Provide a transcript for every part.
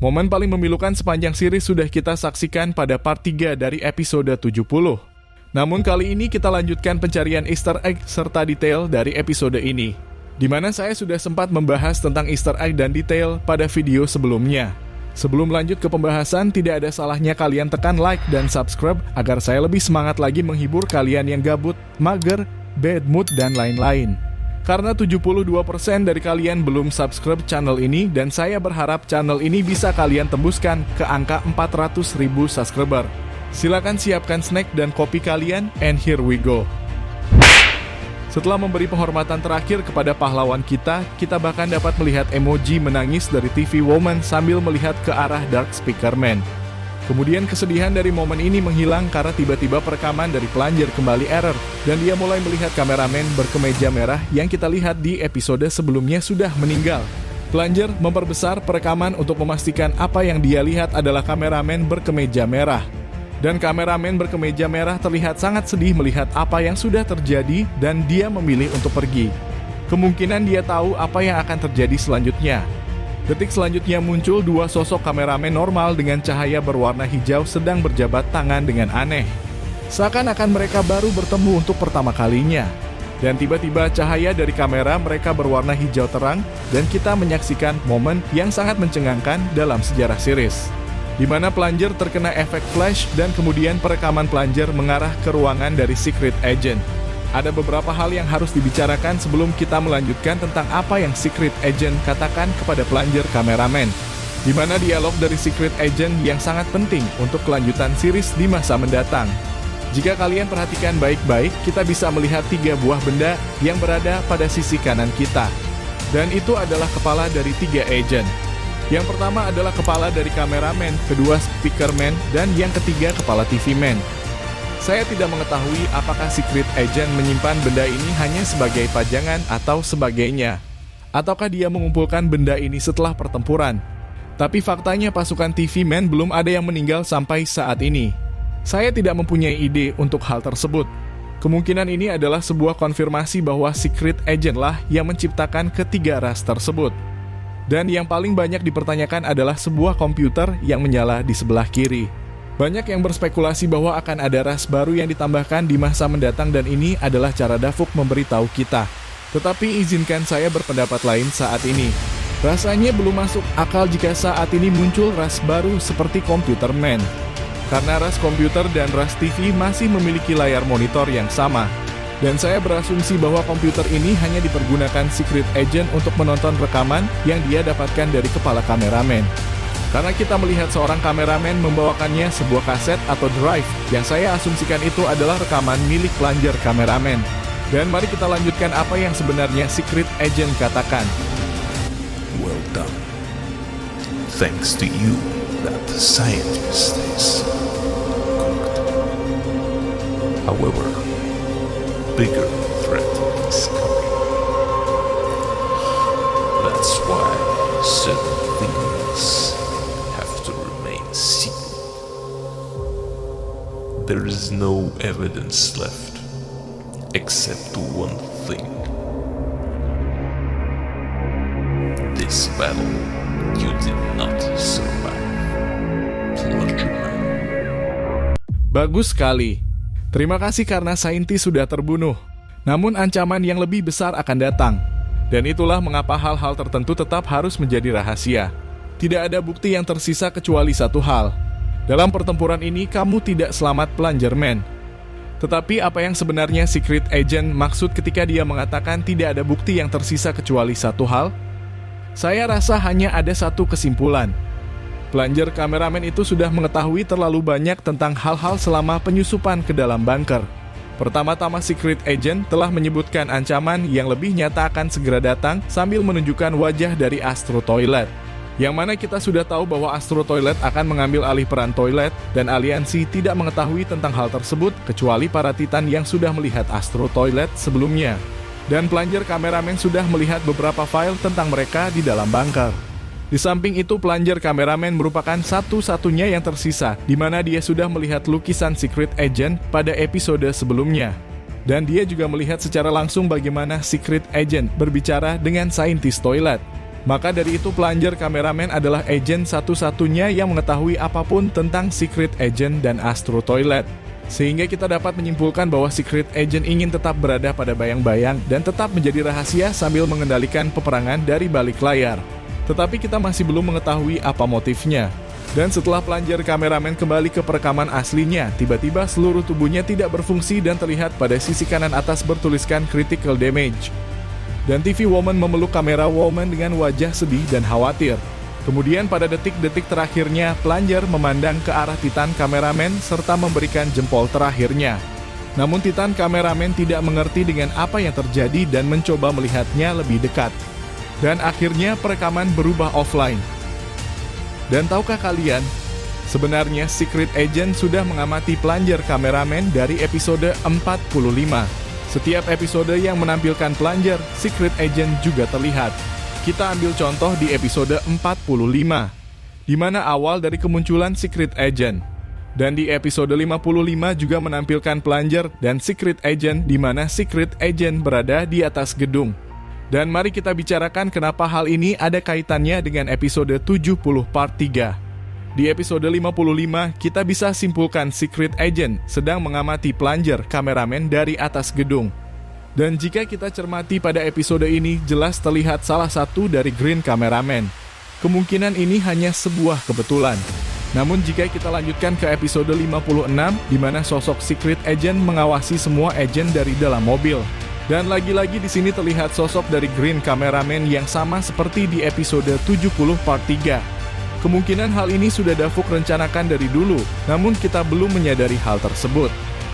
Momen paling memilukan sepanjang series sudah kita saksikan pada part 3 dari episode 70. Namun kali ini kita lanjutkan pencarian Easter egg serta detail dari episode ini, di mana saya sudah sempat membahas tentang Easter egg dan detail pada video sebelumnya. Sebelum lanjut ke pembahasan, tidak ada salahnya kalian tekan like dan subscribe agar saya lebih semangat lagi menghibur kalian yang gabut, mager, bad mood, dan lain-lain. Karena 72% dari kalian belum subscribe channel ini dan saya berharap channel ini bisa kalian tembuskan ke angka 400.000 subscriber. Silakan siapkan snack dan kopi kalian, and here we go. Setelah memberi penghormatan terakhir kepada pahlawan kita bahkan dapat melihat emoji menangis dari TV Woman sambil melihat ke arah Dark Speaker Man. Kemudian kesedihan dari momen ini menghilang karena tiba-tiba perekaman dari Plunger kembali error, dan dia mulai melihat kameramen berkemeja merah yang kita lihat di episode sebelumnya sudah meninggal. Plunger memperbesar perekaman untuk memastikan apa yang dia lihat adalah kameramen berkemeja merah. Dan kameramen berkemeja merah terlihat sangat sedih melihat apa yang sudah terjadi dan dia memilih untuk pergi. Kemungkinan dia tahu apa yang akan terjadi selanjutnya. Detik selanjutnya muncul dua sosok kameramen normal dengan cahaya berwarna hijau sedang berjabat tangan dengan aneh. Seakan-akan mereka baru bertemu untuk pertama kalinya. Dan tiba-tiba cahaya dari kamera mereka berwarna hijau terang dan kita menyaksikan momen yang sangat mencengangkan dalam sejarah series, di mana Plunger terkena efek flash dan kemudian perekaman Plunger mengarah ke ruangan dari Secret Agent. Ada beberapa hal yang harus dibicarakan sebelum kita melanjutkan tentang apa yang Secret Agent katakan kepada Plunger kameramen, di mana dialog dari Secret Agent yang sangat penting untuk kelanjutan series di masa mendatang. Jika kalian perhatikan baik-baik, kita bisa melihat 3 buah benda yang berada pada sisi kanan kita. Dan itu adalah kepala dari 3 agent. Yang pertama adalah kepala dari kameramen, kedua speakerman, dan yang ketiga kepala TV man. Saya tidak mengetahui apakah Secret Agent menyimpan benda ini hanya sebagai pajangan atau sebagainya, ataukah dia mengumpulkan benda ini setelah pertempuran. Tapi faktanya pasukan TV Man belum ada yang meninggal sampai saat ini. Saya tidak mempunyai ide untuk hal tersebut. Kemungkinan ini adalah sebuah konfirmasi bahwa Secret Agent lah yang menciptakan ketiga ras tersebut. Dan yang paling banyak dipertanyakan adalah sebuah komputer yang menyala di sebelah kiri. Banyak yang berspekulasi bahwa akan ada ras baru yang ditambahkan di masa mendatang dan ini adalah cara Davuk memberitahu kita. Tetapi izinkan saya berpendapat lain saat ini. Rasanya belum masuk akal jika saat ini muncul ras baru seperti Computer Man. Karena ras komputer dan ras TV masih memiliki layar monitor yang sama. Dan saya berasumsi bahwa komputer ini hanya dipergunakan Secret Agent untuk menonton rekaman yang dia dapatkan dari kepala kameramen. Karena kita melihat seorang kameramen membawakannya sebuah kaset atau drive, yang saya asumsikan itu adalah rekaman milik Plunger kameramen. Dan mari kita lanjutkan apa yang sebenarnya Secret Agent katakan. Well done. Thanks to you, that scientist is cooked. However, bigger threat is coming. That's why certain things have to remain secret. There is no evidence left, except one thing. This battle you did not survive, Plunger Man. Bagus sekali. Terima kasih karena saintis sudah terbunuh. Namun ancaman yang lebih besar akan datang. Dan itulah mengapa hal-hal tertentu tetap harus menjadi rahasia. Tidak ada bukti yang tersisa kecuali satu hal. Dalam pertempuran ini kamu tidak selamat, Plunger Man. Tetapi apa yang sebenarnya Secret Agent maksud ketika dia mengatakan tidak ada bukti yang tersisa kecuali satu hal? Saya rasa hanya ada satu kesimpulan. Plunger kameramen itu sudah mengetahui terlalu banyak tentang hal-hal selama penyusupan ke dalam bunker. Pertama-tama Secret Agent telah menyebutkan ancaman yang lebih nyata akan segera datang sambil menunjukkan wajah dari Astro Toilet. Yang mana kita sudah tahu bahwa Astro Toilet akan mengambil alih peran Toilet dan aliansi tidak mengetahui tentang hal tersebut kecuali para Titan yang sudah melihat Astro Toilet sebelumnya. Dan Plunger kameramen sudah melihat beberapa file tentang mereka di dalam bunker. Di samping itu, Plunger kameramen merupakan satu-satunya yang tersisa, di mana dia sudah melihat lukisan Secret Agent pada episode sebelumnya. Dan dia juga melihat secara langsung bagaimana Secret Agent berbicara dengan saintis toilet. Maka dari itu plunger kameramen adalah agen satu-satunya yang mengetahui apapun tentang secret agent dan Astro Toilet. Sehingga kita dapat menyimpulkan bahwa secret agent ingin tetap berada pada bayang-bayang dan tetap menjadi rahasia sambil mengendalikan peperangan dari balik layar. Tetapi kita masih belum mengetahui apa motifnya. Dan setelah plunger kameramen kembali ke perekaman aslinya, tiba-tiba seluruh tubuhnya tidak berfungsi dan terlihat pada sisi kanan atas bertuliskan critical damage. Dan TV Woman memeluk kamera Woman dengan wajah sedih dan khawatir. Kemudian pada detik-detik terakhirnya, plunger memandang ke arah Titan kameramen serta memberikan jempol terakhirnya. Namun Titan kameramen tidak mengerti dengan apa yang terjadi dan mencoba melihatnya lebih dekat. Dan akhirnya perekaman berubah offline. Dan tahukah kalian, sebenarnya Secret Agent sudah mengamati plunger kameramen dari episode 45. Setiap episode yang menampilkan plunger, Secret Agent juga terlihat. Kita ambil contoh di episode 45, di mana awal dari kemunculan Secret Agent. Dan di episode 55 juga menampilkan plunger dan Secret Agent, di mana Secret Agent berada di atas gedung. Dan mari kita bicarakan kenapa hal ini ada kaitannya dengan episode 70 part 3. Di episode 55, kita bisa simpulkan Secret Agent sedang mengamati plunger kameramen dari atas gedung. Dan jika kita cermati pada episode ini, jelas terlihat salah satu dari green kameramen. Kemungkinan ini hanya sebuah kebetulan. Namun jika kita lanjutkan ke episode 56, di mana sosok Secret Agent mengawasi semua agent dari dalam mobil. Dan lagi-lagi di sini terlihat sosok dari green kameramen yang sama seperti di episode 70 part 3. Kemungkinan hal ini sudah Davuk rencanakan dari dulu, namun kita belum menyadari hal tersebut.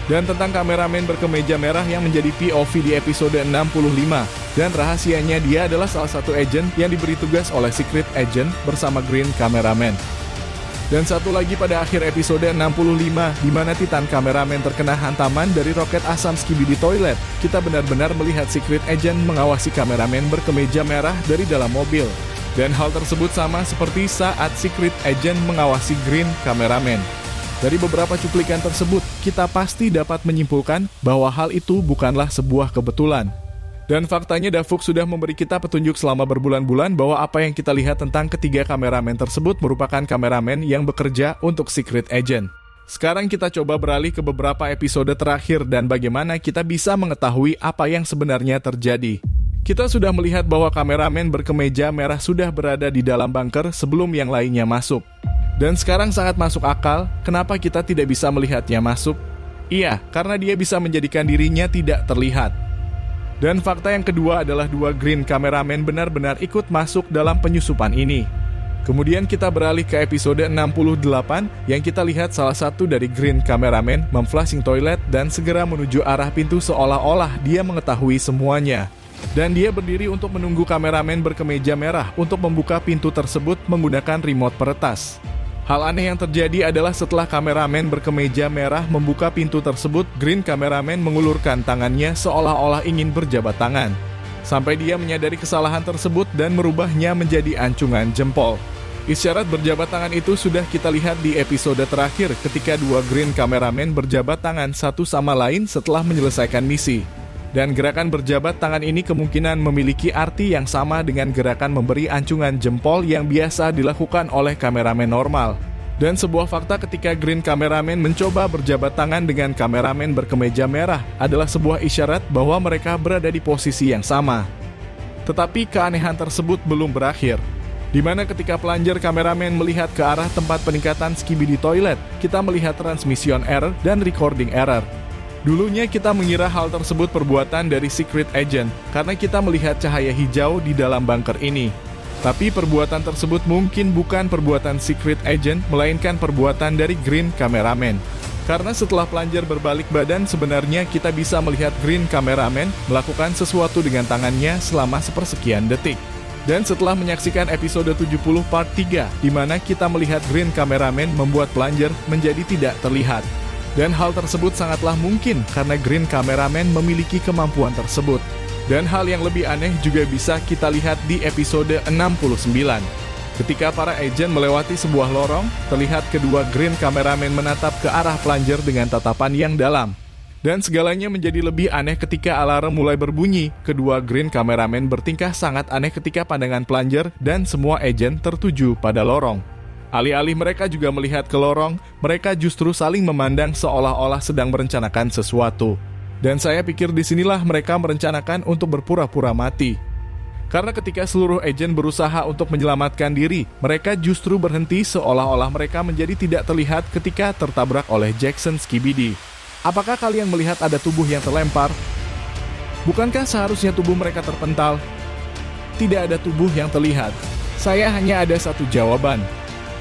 Dan tentang kameramen berkemeja merah yang menjadi POV di episode 65, dan rahasianya dia adalah salah satu agent yang diberi tugas oleh Secret Agent bersama Green Kameramen. Dan satu lagi pada akhir episode 65, di mana Titan kameramen terkena hantaman dari roket asam Skibidi Toilet, kita benar-benar melihat Secret Agent mengawasi kameramen berkemeja merah dari dalam mobil. Dan hal tersebut sama seperti saat Secret Agent mengawasi Green Kameramen. Dari beberapa cuplikan tersebut, kita pasti dapat menyimpulkan bahwa hal itu bukanlah sebuah kebetulan. Dan faktanya Davuk sudah memberi kita petunjuk selama berbulan-bulan bahwa apa yang kita lihat tentang ketiga kameramen tersebut merupakan kameramen yang bekerja untuk Secret Agent. Sekarang kita coba beralih ke beberapa episode terakhir dan bagaimana kita bisa mengetahui apa yang sebenarnya terjadi. Kita sudah melihat bahwa kameramen berkemeja merah sudah berada di dalam bunker sebelum yang lainnya masuk. Dan sekarang sangat masuk akal, kenapa kita tidak bisa melihatnya masuk? Iya, karena dia bisa menjadikan dirinya tidak terlihat. Dan fakta yang kedua adalah dua green kameramen benar-benar ikut masuk dalam penyusupan ini. Kemudian kita beralih ke episode 68 yang kita lihat salah satu dari green kameramen memflashing toilet dan segera menuju arah pintu seolah-olah dia mengetahui semuanya. Dan dia berdiri untuk menunggu kameramen berkemeja merah untuk membuka pintu tersebut menggunakan remote peretas. Hal aneh yang terjadi adalah setelah kameramen berkemeja merah membuka pintu tersebut, green kameramen mengulurkan tangannya seolah-olah ingin berjabat tangan. Sampai dia menyadari kesalahan tersebut dan merubahnya menjadi ancungan jempol. Isyarat berjabat tangan itu sudah kita lihat di episode terakhir ketika dua green kameramen berjabat tangan satu sama lain setelah menyelesaikan misi. Dan gerakan berjabat tangan ini kemungkinan memiliki arti yang sama dengan gerakan memberi ancungan jempol yang biasa dilakukan oleh kameramen normal. Dan sebuah fakta ketika green kameramen mencoba berjabat tangan dengan kameramen berkemeja merah adalah sebuah isyarat bahwa mereka berada di posisi yang sama. Tetapi keanehan tersebut belum berakhir. Di mana ketika plunger kameramen melihat ke arah tempat peningkatan Skibidi Toilet, kita melihat transmission error dan recording error. Dulunya kita mengira hal tersebut perbuatan dari Secret Agent karena kita melihat cahaya hijau di dalam bunker ini. Tapi perbuatan tersebut mungkin bukan perbuatan Secret Agent, melainkan perbuatan dari Green Kameramen. Karena setelah plunger berbalik badan, sebenarnya kita bisa melihat Green Kameramen melakukan sesuatu dengan tangannya selama sepersekian detik. Dan setelah menyaksikan episode 70 part 3, di mana kita melihat Green Kameramen membuat plunger menjadi tidak terlihat. Dan hal tersebut sangatlah mungkin karena Green Kameramen memiliki kemampuan tersebut. Dan hal yang lebih aneh juga bisa kita lihat di episode 69. Ketika para agen melewati sebuah lorong, terlihat kedua Green Kameramen menatap ke arah plunger dengan tatapan yang dalam. Dan segalanya menjadi lebih aneh ketika alarm mulai berbunyi. Kedua green cameraman bertingkah sangat aneh ketika pandangan plunger dan semua agen tertuju pada lorong. Alih-alih mereka juga melihat ke lorong, mereka justru saling memandang seolah-olah sedang merencanakan sesuatu. Dan saya pikir disinilah mereka merencanakan untuk berpura-pura mati. Karena ketika seluruh agen berusaha untuk menyelamatkan diri, mereka justru berhenti seolah-olah mereka menjadi tidak terlihat ketika tertabrak oleh Jackson Skibidi. Apakah kalian melihat ada tubuh yang terlempar? Bukankah seharusnya tubuh mereka terpental? Tidak ada tubuh yang terlihat. Saya hanya ada satu jawaban.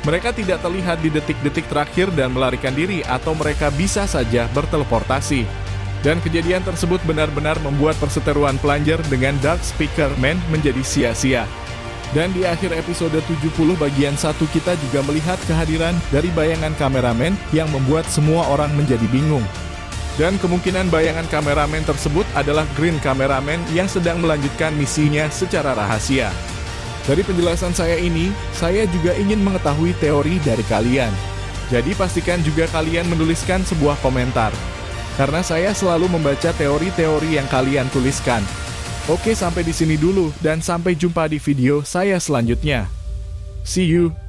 Mereka tidak terlihat di detik-detik terakhir dan melarikan diri, atau mereka bisa saja berteleportasi. Dan kejadian tersebut benar-benar membuat perseteruan plunger dengan Dark Speaker Man menjadi sia-sia. Dan di akhir episode 70 bagian 1 kita juga melihat kehadiran dari bayangan kameramen yang membuat semua orang menjadi bingung. Dan kemungkinan bayangan kameramen tersebut adalah green cameraman yang sedang melanjutkan misinya secara rahasia. Dari penjelasan saya ini, saya juga ingin mengetahui teori dari kalian. Jadi pastikan juga kalian menuliskan sebuah komentar. Karena saya selalu membaca teori-teori yang kalian tuliskan. Oke, sampai di sini dulu dan sampai jumpa di video saya selanjutnya. See you!